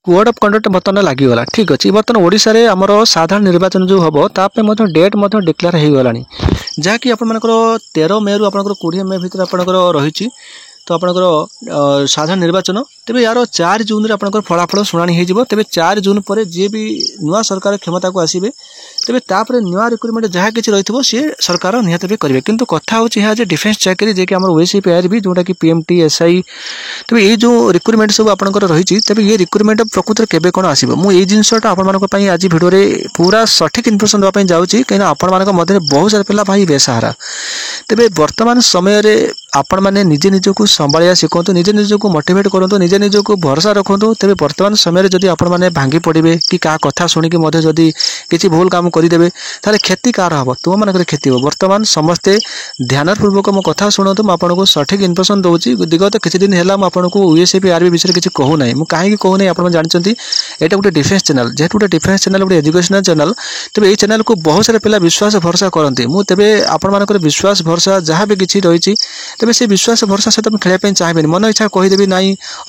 code of conduct बर्तमान लागिगला ठीक अच्छे बर्तमान ओडिशा रे हमर साधारण निर्वाचन जो हम ताप डेट डिक्लेयर हो गला जहाँकि आपर 13 मे रु आप 20 मे भितर आपंकर रही तो आपंकर साधारण निर्वाचन तेरे यार 4 जून रे आपंकर फलाफल शुणाणी हो तेरे 4 जून पर जी भी नुआ सरकार क्षमता को आसबे तेरे तापर नुआ रिक्रुटमेंट जहाँ किसी रही सी सरकार निहत भी करेंगे किंतु कथा होगा डिफेन्स चाकरी जे कि आम ओएसआईपीआर भी जोटा कि पीएमटी एसआई तेरे ये जो रिक्रुटमेंट सब आपंकर रही तेरे ये रिक्रुटमेंट प्रकृत केबे कौन आसो मुझे जिनसा आपण आज भिडियो पूरा सठिक इनफर्मेशन देवाई जाऊँगी कहीं आपण मध्य बहुत सारा पिला भाई बेसहारा तेरे वर्तमान समय आपण मैंने निजे निजक संभाया शिखु निजे निजक मोटिवेट करूँ निजे निजक भरोसा रखु तेरे वर्तमान समय जदि आपण मैंने भांगी पड़े कि क्या कथा शुणिकी जदि किसी भूल काम करदे ताले क्षति कार हम तुम मान क्षति हो बर्तमान समस्ते ध्यान पूर्वक मो कथा शुणु मुझे सठिक इनफर्मेशन दूसरी विगत किसी दिन है आपको ओएसआईपीआर विषय किसी कहूना मुझे कहीं कहूना आप जानते यहाँ गोटे डिफेन्स चैनल जेहेतु गोटे डिफेन्स चैनल गोटे एजुकेशनल चैनल तेज ये चैनल को बहुत सारे पिला विश्वास भरोसा करते मुझे आपण विश्वास भरोसा जहाँ भी किसी रही तेज से विश्वास भरोसा सहित मुझे खेलने चाहिए मन इच्छा कहीदेवी ना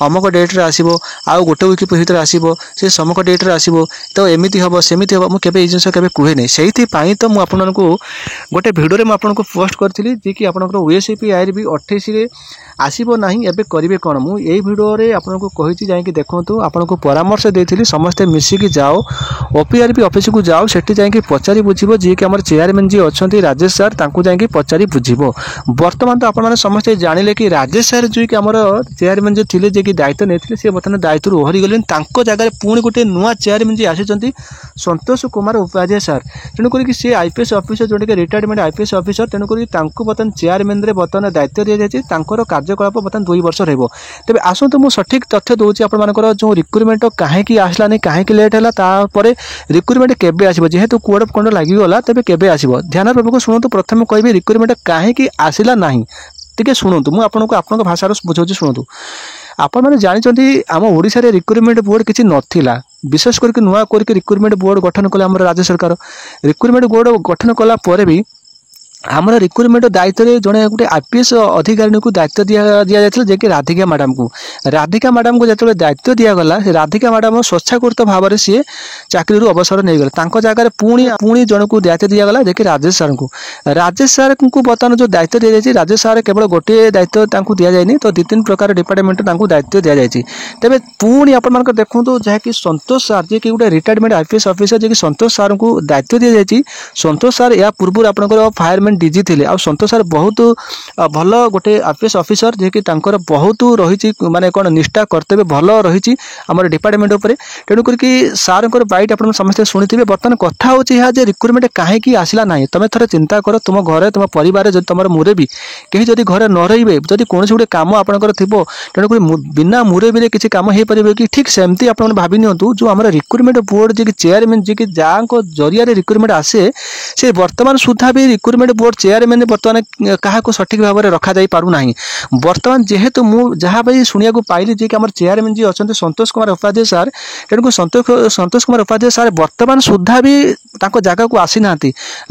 अमुक डेट्रे आसो आउ गोटे वीक भितर आसो से समक डेट्रे आसो तो एमती हम सेमती हम मुझे ये जिन के कहे नहीं से तो मुझे गोटे भिडियो मुझे पोस्ट करी जी कि आप ओएसआईपीआर भी 28 आसो ना एवं करेंगे कौन मुझे भिडियो आपको कही जाकि देखूँ आपको परामर्श देती समस्ते मिसिकी जाओ ओपीआरपी ऑफिस को जाओ सेठी जाकि पचारि बुझिबो जी कि हमर चेयरमैन जी अच्छे राजेश सर तांको जाकि पचारि बुझिबो वर्तमान तो आपण समस्ते जानिले कि राजेश सर जी कि हमर चेयरमैन जो थिले जे कि दायित्व नेथिले से बर्तमान दायित्व ओहरी गले तांको जगह पुणी गोटे नुआ चेयरमैन जी आसिचंती संतोष कुमार उपाध्याय सर तेणुक सी आईपीएस ऑफिसर जोटा कि रिटायरमेंट आईपीएस ऑफिसर तेणुक बर्तमान चेयरमैन रे बर्तमान दायित्व दि जाए कार्यकलाप बर्तमान 2 वर्ष रहिबो तेबे आसंतु मु सठिक तथ्य दूची आपण मानकर जो रिक्रुटमेंट कहीं आसलानी कहीं लेट है तापर रिक्रुटमेंट केबे आसीबो जेहेतु कोड ऑफ कंडक्ट लागि गला तेबे केबे आसीबो ध्यान पूर्वक शुणु प्रथम कहबी रिक्रुटमेंट कहीं आसला नाही टिके शुणु मु आपनको आपन भाषा बुझाउछि शुणु आपण माने जानिचंती आम ओडिसा रे रिक्रुटमेंट बोर्ड किछि नथिला विशेष करके नुआ करके रिक्रुटमेंट बोर्ड गठन कले हमर राज्य सरकार रिक्रुटमेंट बोर्ड गठन कला परे भी आमर रिक्रुटमेंट दायित्व जड़े गोटे आईपीएस अधिकारी को दायित्व दि जाता जे कि राधिका मैडम को जो दायित्व दिगला राधिका मैडम स्वेच्छाकृत भाव में सी चाकरी अवसर नहीं गला जगह पुणी जन को दायित्व दिगला जे कि राजेश सार को बर्तमान जो दायित्व दि जाए राजेश सार केवल गोटे दायित्व दि जाए तो 2-3 प्रकार डिपार्टमेंट दायित्व दि जाए तेज पुणी आप देखो जहाँकि संतोष सार जे कि गोटे रिटायरमेंट आईपीएस ऑफिसर जे कि संतोष सार को दायित्व दि जाए संतोष सार या पूर्व आपंकर फायरमैन डीजी थे आ संतोष सार बहुत भल गोटे आईपीएस ऑफिसर जे कि तांकर बहुत रही माने कौन निष्ठा कर्तव्य भल रही आमर डिपार्टमेंट उपर तेणुक सार बैट आप समस्ते शुणी बर्तमान कथा होची रिक्रुटमेंट कहीं आसला ना तुम थोड़े चिंता कर तुम घर तुम परिवार जो तुम मुरबी कहीं जब घर न रे जदि कौन गोटे कम आपंकर थी तेणुक बिना मुरबी किसी कम हो पारे कि ठीक सेमती आप भावी नियंतु जो आम रिक्रुटमेंट बोर्ड जी चेयरमैन जी कि जहाँ जरिया रिक्रुटमेंट आसे से वर्तमान सुधा भी रिक्रुटमेंट बोर्ड चेयरमैन बर्तमान क्या सठिक भाव में रखा जा पारना बर्तमान जेहेतु मुझे जहाँ भी शुणा पाइली जी कि आम चेयरमैन जी अच्छा संतोष कुमार उपाध्याय सार तेणुक संतोष कुमार उपाध्याय सार वर्तमान सुधा भी जगह को आसी ना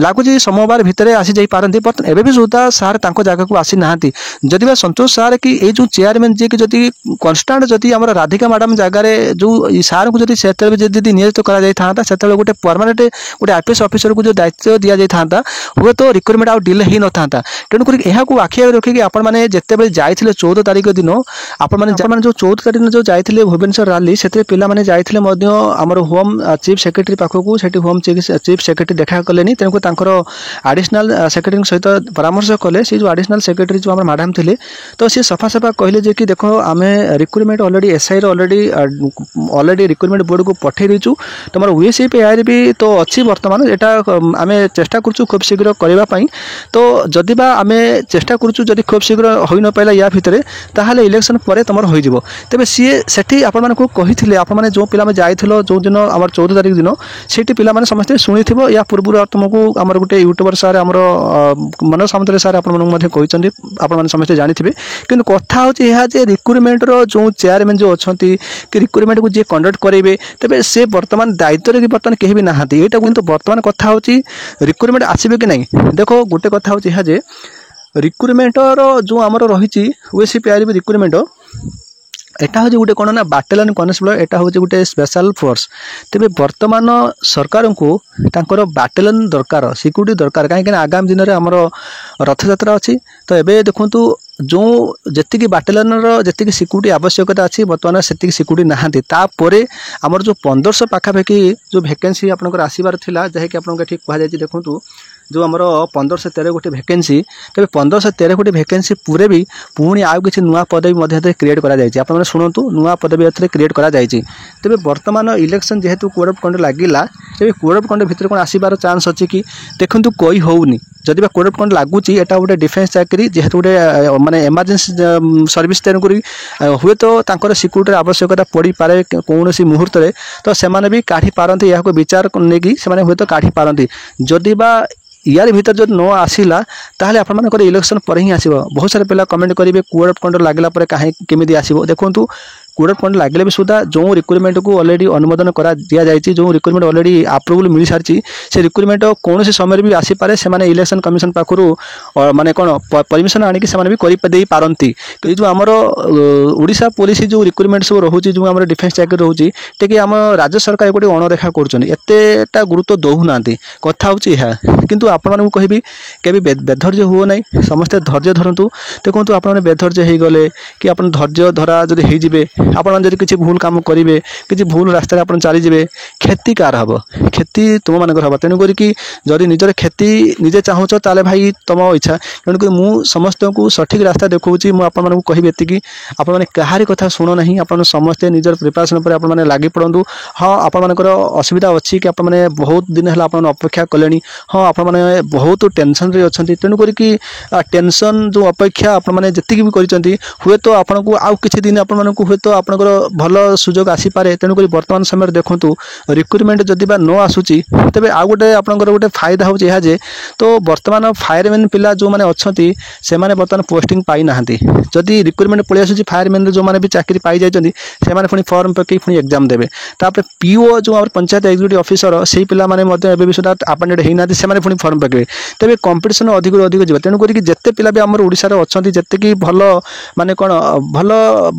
लगुच सोमवार भितर आसी जा पारती एवं भी सुधा सार जगह को आसी ना जदि संतोष सार कि ये जो चेयरमैन जी की जदि कन्स्टाट जदि आम राधिका मैडम जगार जो सार को जदि नियोजित कर गोटे परमानेंट गोटे आईपीएस ऑफिसर को जो दायित्व दि जाता हुए तो रिक्रुटमेंट आउ डिले ही न था तेणुक यहाँ आखि रखिकी आपने जिते जाइए 14 तारिख दिन आपने जो 14 तारिख जो जाइए भुवनेश्वर रैली से पे जाइए आमर होम चीफ सेक्रेटरी पाखक से होम चीफ सेक्रेटरी देखा कले तेणुक आडिशनल सेक्रेटरी सहित परामर्श कले से जो आडिशनल सेक्रेटरी जो आम मैडम थे तो सी सफा सफा कहले कि देख आम recruitment already SI already recruitment board को पठे दीचु तुम ओएसआईपीआर भी तो अच्छी बर्तमान यहाँ आम चेष्टा करूँ खूब शीघ्र करने तो जदि बा आम चेष्टा करूँ जदि खूब शीघ्र हो न पाला या भितर ताहले इलेक्शन पर तुम हो तेज सी से आपने आपने जो पिला जाइल जो दिन आम 14 तारिख दिन से पे समस्ते शुणी या पूर्व तुमको आम गोटे यूट्यूबर सार आम मनोज सामंतराय सार आपने समस्ते जानी कि कथा होगा रिक्रुटमेंट जो चेयरमैन जो अच्छा कि रिक्रुटमेंट को जी कंडक्ट करेंगे तेज से बर्तमान दायित्व कि बर्तमान कहीं भी नहांती यहाँ किंतु बर्तमान कथा हो रिक्रुटमेंट आसबे कि नहीं देख गोटे कथा होगा जे रिक्रुटमेंटर जो आमर रही ओएसआईपीआर रिक्रुटमेंट एटा हूँ गोटे कौन ना बाटालियन कनेस्टेबल एटा हूँ गोटे स्पेशल फोर्स तेरे वर्तमान सरकार को तांकर बाटालियन दरकार सिक्यूरीटी दरकार कहीं आगामी दिन में आमर रथ यात्रा अच्छी तो एबे देखंतु जो जी बाटालियन जी सिक्यूरीटी आवश्यकता अच्छी बर्तमान से सिक्यूरीटी नहांती तापर आमर जो 1500 पाखापाखि जो वैकेंसी आपंकर आसबार था जहाँकि आपको कहुई देखूँ जो आमर 1513 गोटे वैकेंसी तेज 1513 गोटे वैकेंसी पूरे भी पुणी आउ कि नुआ पदवी क्रिएट कर शुणु नुआ पदवी क्रिएट कर तेज बर्तमान इलेक्शन जेहेतु कोड ऑफ कंडक्ट लगिला तेज कोड ऑफ कंडक्ट भितर कौन आसबार चान्स अच्छी कि देखो कई होनी जदि कोड ऑफ कंडक्ट लगुच एटा गोटे डिफेन्स चाकरी जेहेतु गोटे माने इमरजेंसी सर्विस तेणुक हुए तो सिक्यूरीटी आवश्यकता पड़ पारे कौन मुहूर्त तो सेमाने भी काढ़ी पारती या विचार नहीं से हुए तो काढ़ी पारती जदि बा यार भीतर जो न आसला ताहले आपन इलेक्शन पर ही आसो बहुत सारे पिला कमेंट करेंगे कोड ऑफ कंडक्ट लगला कहीं केमी आसो देखो कोड ऑफ कंडक्ट लगे भी सुधा जो रिक्रुटमेंट को ऑलरेडी अनुमोदन करा दिया जायछि जो रिक्रुटमेंट ऑलरेडी अप्रूवल मिल सारी से रिक्रुटमेंट कौन समय भी आसीपे से इलेक्शन कमिशन पाखु माने कौन परमिशन आणिक से भी कर पारती जो आमर ओडिशा पुलिस जो रिक्रुटमेंट सब रोचे जो आम डिफेन्स चाकरी रोचे टे आम राज्य सरकार गोटे अणदेखा करता गुरुत्व दौना कथा हूँ किंतु आपण कहबी के बेधर्य हुओ ना समस्ते धैर्य धरतु देखो आप बेधर्य हो गले कि आप धैर्य धरा जब होइजिबे आपण जब किसी भूल काम करेंगे किसी भूल रास्तार आप चलीजे क्षति कार हम क्षति तुम मान हम तेणुक जदि निजर क्षति निजे चाहूच ताले भाई तुम इच्छा तेणुक मु समस्त को सठिक रास्ता देखा मुझे कहि एति आपने कहारी कथा शुणु ना आप समस्ते निजर प्रिपरेसन पर आप लगी पड़ू हाँ आपर असुविधा अच्छी कि आपने बहुत दिन है आप अपेक्षा कले हाँ आप बहुत टेंशन रे अच्छा तेणुक टेंशन जो अपेक्षा आपने भी करते हुए तो आपन को आउ किछि दिन आपण हुए तो आपनकर भल सुजोग आसीपे तेणुक बर्तमान समय देखूँ रिक्रुटमेंट जदि बा न आसूची तेज आउ गोटे आपंकर गोटे फायदा हो तो बर्तमान फायरमैन पिला जो मैंने अच्छा से बर्तमान पोस्टिंग पाई ना जदि रिक्रुटमेंट पलि आसूची फायरमैन जो मैंने भी चाकरी पाई जाती से पुणी फॉर्म पकई पुणी एग्जाम देवे तापर पीओ जो पंचायत एक्जिक्यूटिव ऑफिसर से पिला भी सुधा अपॉइंटेड होना से पुणी फॉर्म पकड़े तेज कंपिटिशन अधिक अधिक जीव तेणुक जिते पिला भी आम ओडिशा अच्छा जितकी भल माने कौन भल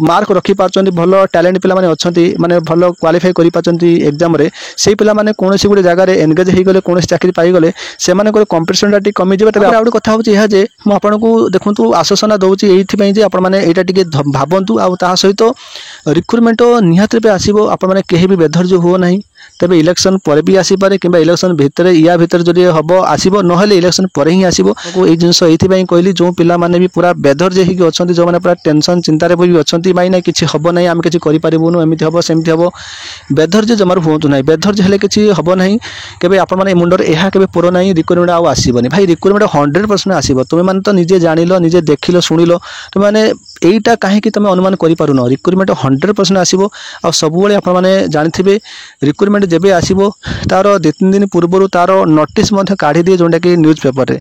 मार्क रखी पार्टी भल टैलेंट पिला माने अच्छी माने भल क्वालिफाई कर पार्टी एग्जाम रे से पिला माने कौन गोटे जगह एनगेज हो गले कौन चाकरी पाईगले से कंपिटिशन टी कमिज तेज आउ गोटे कथा हूँ जे मुझे देखूँ आश्वासना दूसरी ये आपटे भावतु आ सहित रिक्रुटमेंट निहाती भी आसो आपने कहीं भी बेधर्य हुओ ना तेरे इलेक्शन पर भी आसीपे कि इलेक्शन भितर या भितर जब हम आसो ना इलेक्शन पर ही आसो ये जिनस ये कहली जो पिला माने भी पूरा बेधर्य होगी अच्छा जो मैंने पूरा टेंशन चिंतार भी अच्छा भाई ना कि हम ना आम कि करूँ एमती हम सेमती हम बेधर्य जमार हूँ ना बेधर्य हेल्ले कि हम ना केवे आपने मुंडर यह के पुर ना रिक्रुटमेंट आसबनी भाई रिक्रुटमेंट 100% आसो तुम मैंने तो निजे जानिल निजे देखिल शुणिल तुम मैंने यहीटा कहीं तुम अनुमान करूँ रिक्रुटमेंट 100% आसो आ सब आपने जानी रिक्रुटमेंट जब आसो तार 2-3 दिन पूर्व तार नोटिस काढ़ी दिए जोटा कि न्यूज पेपर रे